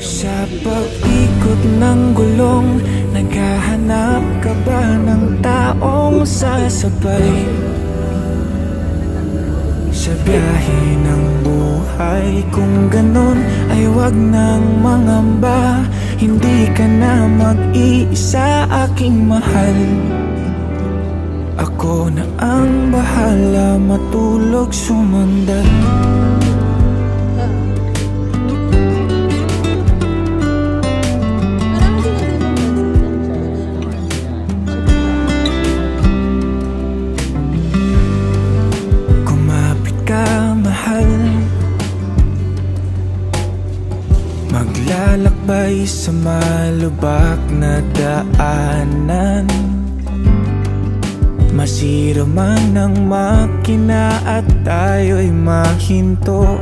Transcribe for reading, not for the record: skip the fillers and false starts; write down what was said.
Sa pag-ikot ng gulong, naghahanap ka ba ng taong sasabay? Sa biyahe ng buhay, kung ganon ay wag nang mangamba. Hindi ka na mag-iisa, aking mahal. Ako na ang bahala, matulog, sumandal. Maglalakbay sa malubak na daanan, masira man ang makina at tayo'y mahinto.